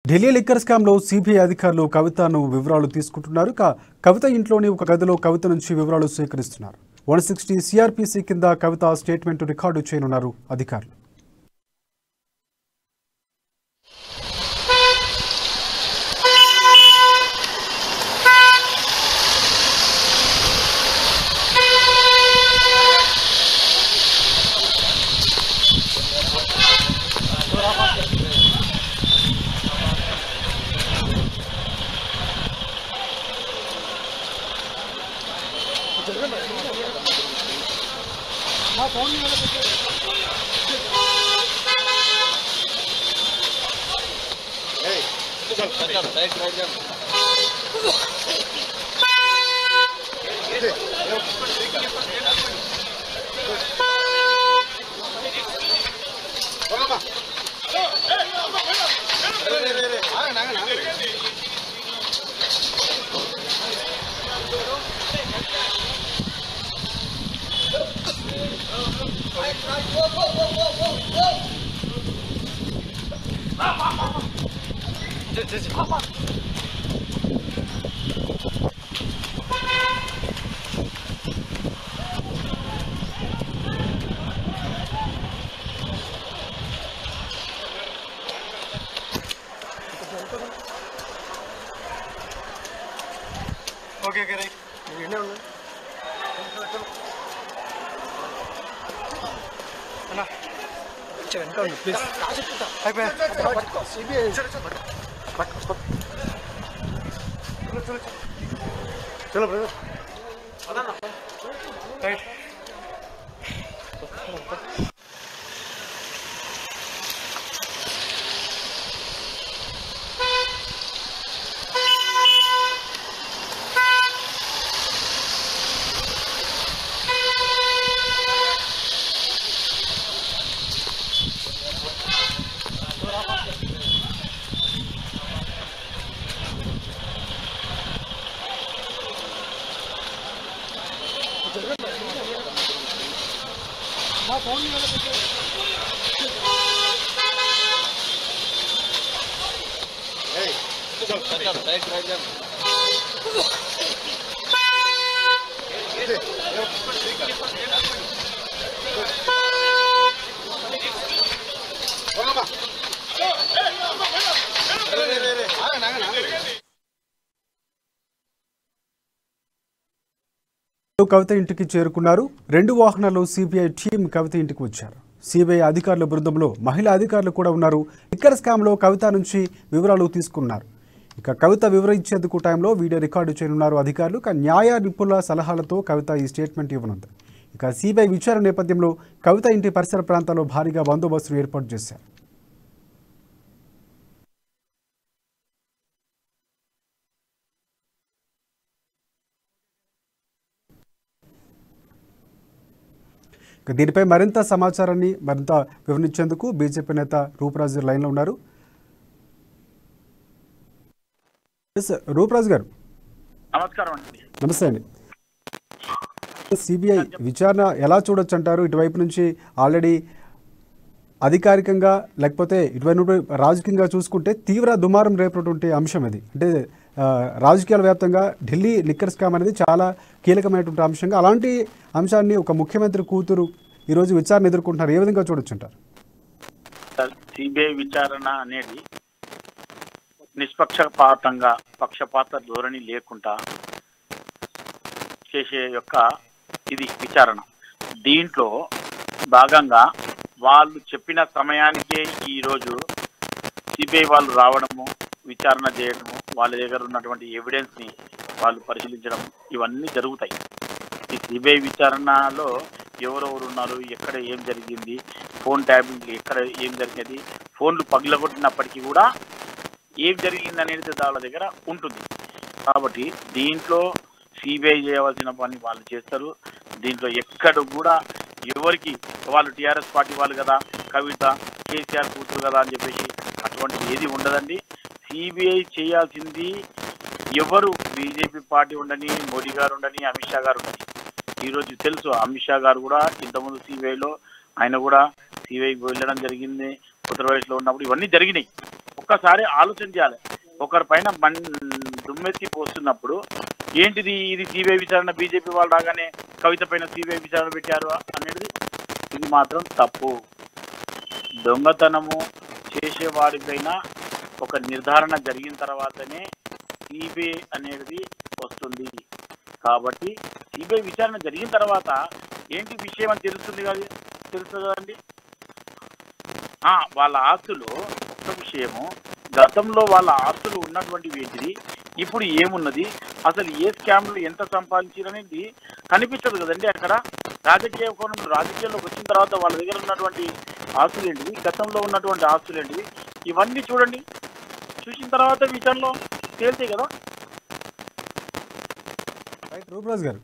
Delhi liquor స్కామ్లో CBI అధికారులు కవితను వివరాలు తీసుకుంటున్నారు. కవిత ఇంట్లోని ఒక గదిలో కవిత నుంచి వివరాలు సేకరిస్తున్నారు. 160 సిఆర్పిసి కింద కవిత స్టేట్మెంట్ రికార్డు చేయనున్నారు అధికారులు. ఓకే ఓకే రైట్ ఇన్నే ఉన్నా అన్నా వచ్చే వెనక ఉండు ప్లీజ్ అయిపోయా పట్టుకో సిబిఐ పట్టుకో చలో చలో చలో బ్రదర్ అదన్నా రైట్ కవిత ఇంటికి చేరుకున్నారు. 2 వాహనాల్లో సిబిఐ టీం కవిత ఇంటికి వచ్చారు. సిబిఐ అధికారుల బృందంలో మహిళా అధికారులు కూడా ఉన్నారు. లిక్కర్ స్కామ్లో కవిత నుంచి వివరాలు తీసుకున్నారు. ఇక కవిత వివరించేందుకు టైంలో వీడియో రికార్డు చేయనున్నారు అధికారులు. న్యాయ నిపుణుల సలహాలతో కవిత ఈ స్టేట్మెంట్ ఇవ్వనుంది. ఇక సిబిఐ విచారణ నేపథ్యంలో కవిత ఇంటి పరిసర ప్రాంతాల్లో భారీగా బందోబస్తును ఏర్పాటు చేశారు. దీనిపై మరింత సమాచారాన్ని మరింత వివరించేందుకు బీజేపీ నేత రూపరాజు లైన్లో ఉన్నారు. రూపరాజు గారు నమస్కారం అండి. నమస్తే అండి. సిబిఐ విచారణ ఎలా చూడొచ్చు అంటారు? ఇటువైపు నుంచి ఆల్రెడీ అధికారికంగా లేకపోతే ఇటువైపు రాజకీయంగా చూసుకుంటే తీవ్ర దుమారం రేపటువంటి అంశం ఇది. అంటే రాజకీయాల వ్యాప్తంగా ఢిల్లీ లిక్కర్ స్కామ్ అనేది చాలా కీలకమైనటువంటి అంశంగా అలాంటి అంశాన్ని ఒక ముఖ్యమంత్రి కూతురు ఈరోజు విచారణ ఎదుర్కొంటున్నారు. ఏ విధంగా చూడొచ్చు అంటారు? సిబిఐ విచారణ అనేది నిష్పక్షపాతంగా పక్షపాత ధోరణి లేకుండా చేసే యొక్క ఇది విచారణ. దీంట్లో భాగంగా వాళ్ళు చెప్పిన సమయానికే ఈరోజు సిబిఐ వాళ్ళు రావడము, విచారణ చేయడము, వాళ్ళ దగ్గర ఉన్నటువంటి ఎవిడెన్స్ని వాళ్ళు పరిశీలించడం ఇవన్నీ జరుగుతాయి. ఈ సిబిఐ విచారణలో ఎవరెవరు ఉన్నారు, ఎక్కడ ఏం జరిగింది, ఫోన్ ట్యాపింగ్ ఎక్కడ ఏం జరిగేది, ఫోన్లు పగిలగొట్టినప్పటికీ కూడా ఏం జరిగింది అనేది వాళ్ళ దగ్గర ఉంటుంది. కాబట్టి దీంట్లో సిబిఐ చేయవలసిన పని వాళ్ళు చేస్తారు. దీంట్లో ఎక్కడ కూడా ఎవరికి వాళ్ళు టీఆర్ఎస్ పార్టీ వాళ్ళు కదా, కవిత కేసీఆర్ కూతురు కదా అని చెప్పేసి అటువంటి ఏది ఉండదండి. సిబిఐ చేయాల్సింది ఎవరు బీజేపీ పార్టీ ఉండని, మోడీ గారు ఉండని, అమిత్ షా గారు ఉండని. ఈరోజు తెలుసు అమిత్ షా గారు కూడా ఇంతకుముందు సిబిఐలో ఆయన కూడా సిబిఐకి వెళ్ళడం జరిగింది. ఉత్తరప్రదేశ్లో ఉన్నప్పుడు ఇవన్నీ జరిగినాయి. ఒక్కసారి ఆలోచన చేయాలి. ఒకరి పైన దుమ్మెత్తి పోస్తున్నప్పుడు ఏంటిది ఇది సిబిఐ విచారణ, బీజేపీ వాళ్ళు రాగానే కవిత పైన సిబిఐ విచారణ పెట్టారు అనేది ఇది మాత్రం తప్పు. దొంగతనము చేసేవాడిపైన ఒక నిర్ధారణ జరిగిన తర్వాతనే సిబిఐ అనేది వస్తుంది. కాబట్టి సిబిఐ విచారణ జరిగిన తర్వాత ఏంటి విషయం అని తెలుస్తుంది కదండి. వాళ్ళ ఆస్తులు ఒక విషయము, గతంలో వాళ్ళ ఆస్తులు ఉన్నటువంటివి ఏంటిది, ఇప్పుడు ఏమున్నది, అసలు ఏ స్కామ్లు ఎంత సంపాదించారనేది కనిపించదు కదండి. అక్కడ రాజకీయ కోణంలో రాజకీయాల్లోకి వచ్చిన తర్వాత వాళ్ళ దగ్గర ఉన్నటువంటి ఆస్తులు ఏంటివి, గతంలో ఉన్నటువంటి ఆస్తులు ఏంటివి, ఇవన్నీ చూడండి. చూసిన తర్వాత విచారణలో తేల్తాయి కదా. రూపరాజ్ గారు,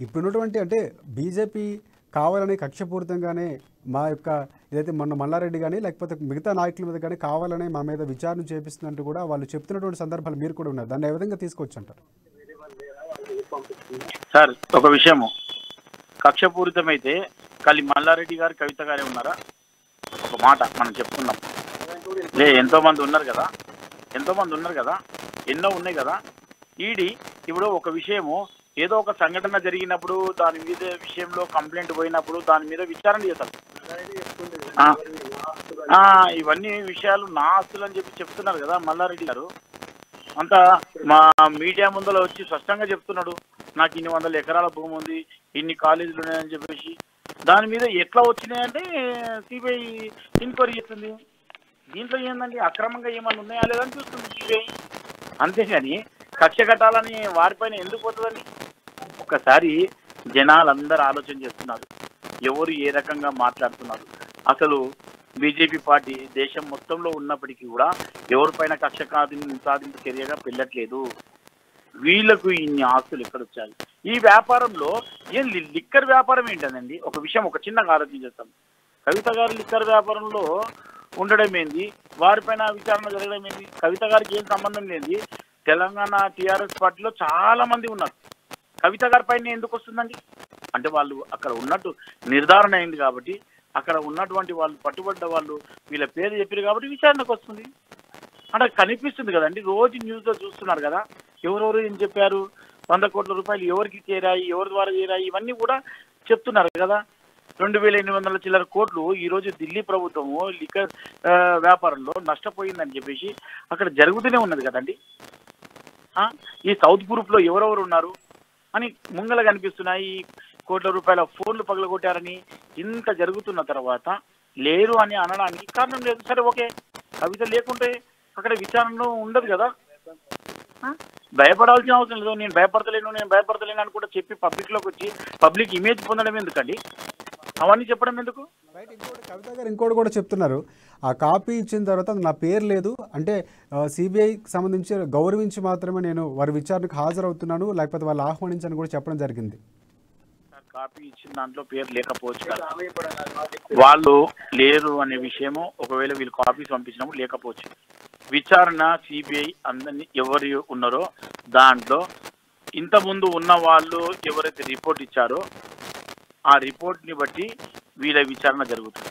ఇప్పుడున్నటువంటి అంటే బీజేపీ కావాలని కక్షపూరితంగానే మా యొక్క ఏదైతే మొన్న మల్లారెడ్డి కానీ లేకపోతే మిగతా నాయకుల మీద కానీ కావాలనే మా మీద విచారణ చేపిస్తున్నట్టు కూడా వాళ్ళు చెప్తున్నటువంటి సందర్భాలు మీరు కూడా ఉన్నారు. దాన్ని ఏ విధంగా తీసుకొచ్చి అంటారు సార్? ఒక విషయము కక్షపూరితమైతే ఖాళీ మల్లారెడ్డి గారు, కవిత గారే ఉన్నారా? ఒక మాట మనం చెప్పుకున్నాం. ఎంతో మంది ఉన్నారు కదా, ఎన్నో ఉన్నాయి కదా. ఇప్పుడు ఒక విషయము ఏదో ఒక సంఘటన జరిగినప్పుడు దాని మీద విషయంలో కంప్లైంట్ పోయినప్పుడు దాని మీద విచారణ చేస్తారు. ఇవన్నీ విషయాలు నా ఆస్తులు అని చెప్తున్నారు కదా మల్లారెడ్డి గారు. అంతా మా మీడియా ముందర వచ్చి స్పష్టంగా చెప్తున్నాడు, నాకు ఇన్ని 100 ఎకరాల భూమి ఉంది, ఇన్ని కాలేజీలు ఉన్నాయని చెప్పేసి. దాని మీద ఎట్లా వచ్చినాయంటే సిబిఐ ఎంక్వైరీ చేస్తుంది. దీంట్లో ఏందండి, అక్రమంగా ఏమన్నా ఉన్నాయా లేదని చూస్తుంది సిబిఐ. అంతేగాని కక్ష కట్టాలని వారిపైన ఎందుకు పోతుందండి? ఒక్కసారి జనాలందరూ ఆలోచన చేస్తున్నారు, ఎవరు ఏ రకంగా మాట్లాడుతున్నారు. అసలు బీజేపీ పార్టీ దేశం మొత్తంలో ఉన్నప్పటికీ కూడా ఎవరిపైన కక్ష సాధించే చర్యగా వెళ్ళట్లేదు. వీళ్ళకు ఇన్ని ఆస్తులు ఎక్కడొచ్చాయి? ఈ వ్యాపారంలో ఏం లిక్కర్ వ్యాపారం ఏంటండి? ఒక విషయం ఒక చిన్నగా ఆలోచన చేస్తాం. కవిత గారు లిక్కర్ వ్యాపారంలో ఉండడం ఏంది, వారిపైన విచారణ జరగడం ఏంది? కవిత గారికి ఏం సంబంధం లేదు. తెలంగాణ టీఆర్ఎస్ పార్టీలో చాలా మంది ఉన్నారు, కవిత గారి పైన ఎందుకు వస్తుందండి? అంటే వాళ్ళు అక్కడ ఉన్నట్టు నిర్ధారణ అయింది కాబట్టి, అక్కడ ఉన్నటువంటి వాళ్ళు పట్టుబడ్డ వాళ్ళు వీళ్ళ పేరు చెప్పారు కాబట్టి విచారణకు వస్తుంది. అంటే కనిపిస్తుంది కదండి, రోజు న్యూస్లో చూస్తున్నారు కదా, ఎవరెవరు ఏం చెప్పారు, 100 కోట్ల రూపాయలు ఎవరికి చేరాయి, ఎవరి ద్వారా చేరాయి, ఇవన్నీ కూడా చెప్తున్నారు కదా. 2800 చిల్లర కోట్లు ఈరోజు ఢిల్లీ ప్రభుత్వము లిక్కర్ వ్యాపారంలో నష్టపోయిందని చెప్పేసి అక్కడ జరుగుతూనే ఉన్నది కదండి. ఈ సౌత్ గ్రూప్లో ఎవరెవరు ఉన్నారు అని ముంగల కనిపిస్తున్నాయి. కోట్ల రూపాయల ఫోన్లు పగలగొట్టారని ఇంత జరుగుతున్న తర్వాత లేరు అని అనడానికి కారణం లేదు. సరే ఓకే, కవిత లేకుంటే అక్కడ విచారణ ఉండదు కదా. భయపడాల్సిన అవసరం లేదు. నేను భయపడతలేను అని కూడా చెప్పి పబ్లిక్లోకి వచ్చి పబ్లిక్ ఇమేజ్ పొందడం ఎందుకండి? అవన్నీ చెప్పడం ఎందుకు? కవిత గారు ఇంకోటి కూడా చెప్తున్నారు, ఆ కాపీ ఇచ్చిన తర్వాత నా పేరు లేదు అంటే సిబిఐకి సంబంధించి గౌరవించి మాత్రమే నేను వారి విచారణకు హాజరవుతున్నాను, లేకపోతే వాళ్ళు ఆహ్వానించని కూడా చెప్పడం జరిగింది. కాపీ ఇచ్చిన దాంట్లో పేరు లేకపోవచ్చు కదా, వాళ్ళు లేరు అనే విషయము. ఒకవేళ వీళ్ళు కాపీస్ పంపించినప్పుడు లేకపోవచ్చు. విచారణ సిబిఐ అందరినీ ఎవరు ఉన్నారో దాంట్లో ఇంతకుముందు ఉన్న వాళ్ళు ఎవరైతే రిపోర్ట్ ఇచ్చారో ఆ రిపోర్ట్ని బట్టి వీళ్ళ విచారణ జరుగుతుంది.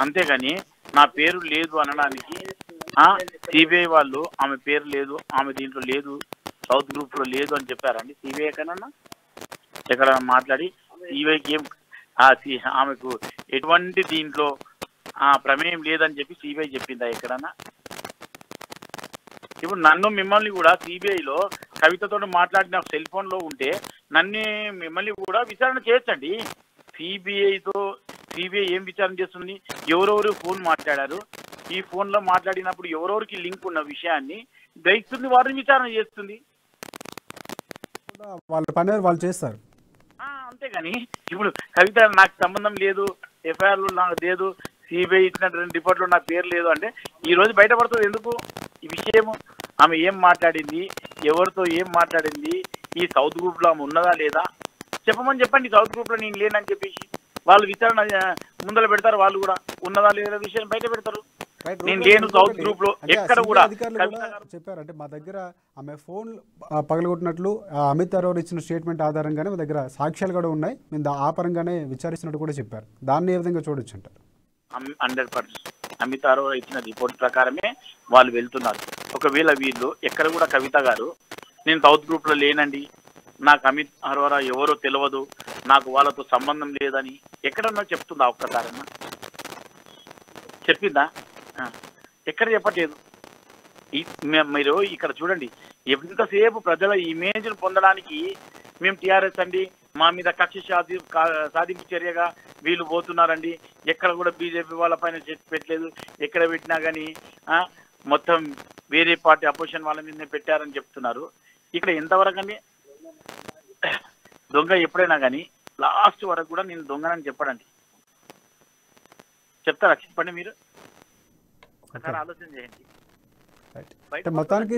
అంతేగాని నా పేరు లేదు అనడానికి సిబిఐ వాళ్ళు ఆమె పేరు లేదు, ఆమె దీంట్లో లేదు, సౌత్ గ్రూప్లో లేదు అని చెప్పారండి సిబిఐ కన్నా? ఎక్కడ మాట్లాడి సిబిఐకి ఏం ఆమెకు ఎటువంటి దీంట్లో ప్రమేయం లేదని చెప్పి సిబిఐ చెప్పిందా ఎక్కడన్నా? ఇప్పుడు నన్ను మిమ్మల్ని కూడా సిబిఐలో కవితతో మాట్లాడిన సెల్ ఫోన్లో ఉంటే మిమ్మల్ని కూడా విచారణ చేయొచ్చండి. సిబిఐ ఏం విచారణ చేస్తుంది? ఎవరెవరు ఫోన్ మాట్లాడారు, ఈ ఫోన్లో మాట్లాడినప్పుడు ఎవరెవరికి లింక్ ఉన్న విషయాన్ని గ్రహిస్తుంది, వారిని విచారణ చేస్తుంది. వాళ్ళ పని వాళ్ళు చేస్తారు. అంతేగాని ఇప్పుడు కవిత నాకు సంబంధం లేదు, ఎఫ్ఐఆర్లో నాకు లేదు, సిబిఐ ఇచ్చినటువంటి రిపోర్ట్లో నా పేరు లేదు అంటే ఈ రోజు బయటపడుతుంది ఎందుకు ఈ విషయము? ఆమె ఏం మాట్లాడింది, ఎవరితో ఏం మాట్లాడింది, ఈ సౌత్ గ్రూప్లో ఆమె ఉన్నదా లేదా చెప్పండి. సౌత్ గ్రూప్లో నేను లేనని చెప్పేసి వాళ్ళు విచారణ ముందర పెడతారు. వాళ్ళు కూడా ఉన్నదా లేదా విషయం బయట పెడతారు. నేను లేను సౌత్ గ్రూప్ లో ఎక్కడ కూడా చెప్పారు. అంటే మా దగ్గర ఆమె ఫోన్ పగలగొట్టినట్లు అమిత్ అరోర్ ఇచ్చిన స్టేట్మెంట్ ఆధారంగానే మా దగ్గర సాక్ష్యాలు కూడా ఉన్నాయి, మేము ఆ పరంగానే విచారిస్తున్నట్టు కూడా చెప్పారు. దాన్ని ఏ విధంగా చూడొచ్చు అంటారు? 100% అమిత్ అరోరా ఇచ్చిన రిపోర్ట్ ప్రకారమే వాళ్ళు వెళ్తున్నారు. ఒకవేళ వీళ్ళు ఎక్కడ కూడా కవిత గారు నేను సౌత్ గ్రూప్లో లేనండి, నాకు అమిత్ అరోరా ఎవరో తెలియదు, నాకు వాళ్ళతో సంబంధం లేదని ఎక్కడన్నా చెప్తుందా? ఒక్కసారన్నా చెప్పిందా? ఎక్కడ చెప్పట్లేదు. మీరు ఇక్కడ చూడండి, ఎంతసేపు ప్రజల ఇమేజ్ను పొందడానికి మేము టీఆర్ఎస్ అండి, మా మీద కక్ష సాధింపు చర్యగా వీళ్ళు పోతున్నారండి, ఎక్కడ కూడా బీజేపీ వాళ్ళ పైన పెట్టలేదు, ఎక్కడ పెట్టినా కానీ మొత్తం వేరే పార్టీ అపోజిషన్ వాళ్ళ మీదనే పెట్టారని చెప్తున్నారు. ఇక్కడ ఎంతవరకు అండి దొంగ ఎప్పుడైనా కానీ లాస్ట్ వరకు కూడా నేను దొంగనని చెప్పడండి. చెప్తారా? చెప్పండి మీరు ఒకసారి ఆలోచన చేయండి. మొత్తానికి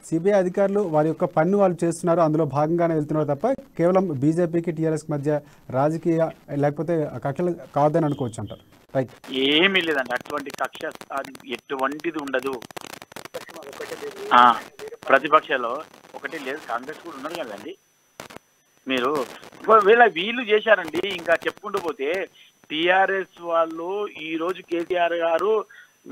సిబిఐ అధికారులు వారి యొక్క పన్ను వాళ్ళు చేస్తున్నారు, అందులో భాగంగానే వెళ్తున్నారు తప్ప కేవలం బీజేపీకి టీఆర్ఎస్ మధ్య రాజకీయ లేకపోతే కక్షలు కాదని అనుకోవచ్చు అంటారు. రైట్, ఏమీ లేదండి, అటువంటి కక్ష ఎటువంటిది ఉండదు. ప్రతిపక్షంలో ఒకటి లేదు, కాంగ్రెస్ కూడా ఉన్నారు కదండి. మీరు ఒకవేళ వీళ్ళు చేశారండి, ఇంకా చెప్పుకుంటూ పోతే టీఆర్ఎస్ వాళ్ళు ఈ రోజు కేసీఆర్ గారు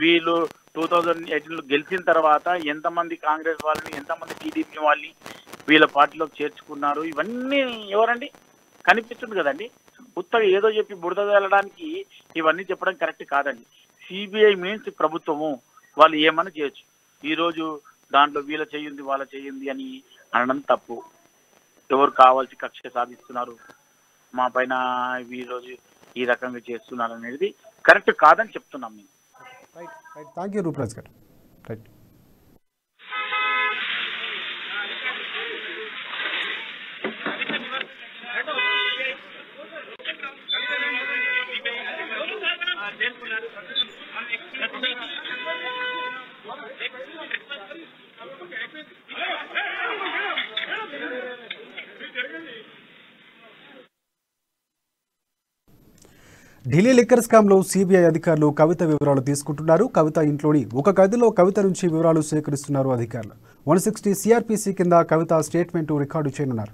వీళ్ళు 2018లో గెలిచిన తర్వాత ఎంతమంది కాంగ్రెస్ వాళ్ళని, ఎంతమంది టీడీపీ వాళ్ళని వీళ్ళ పార్టీలోకి చేర్చుకున్నారు, ఇవన్నీ ఎవరండి కనిపిస్తుంది కదండి. ఉత్తగా ఏదో చెప్పి బురద వెళ్ళడానికి ఇవన్నీ చెప్పడం కరెక్ట్ కాదండి. సిబిఐ మీన్స్ ప్రభుత్వము, వాళ్ళు ఏమన్నా చేయొచ్చు. ఈరోజు దాంట్లో వీళ్ళ చేయింది వాళ్ళ చేయింది అని అనడం తప్పు. ఎవరు కావాల్సి కక్ష సాధిస్తున్నారు, మా పైన ఈరోజు ఈ రకంగా చేస్తున్నారు అనేది కరెక్ట్ కాదని చెప్తున్నాం మేము. Right right, thank you Rooparaj గారు. రైట్, ఢిల్లీ లిక్కర్ స్కామ్లో సిబిఐ అధికారులు కవిత వివరాలు తీసుకుంటున్నారు. కవిత ఇంట్లోని ఒక గదిలో కవిత నుంచి వివరాలు సేకరిస్తున్నారు అధికారులు. 160 సిఆర్పిసి కింద కవిత స్టేట్మెంటు రికార్డు చేయనున్నారు.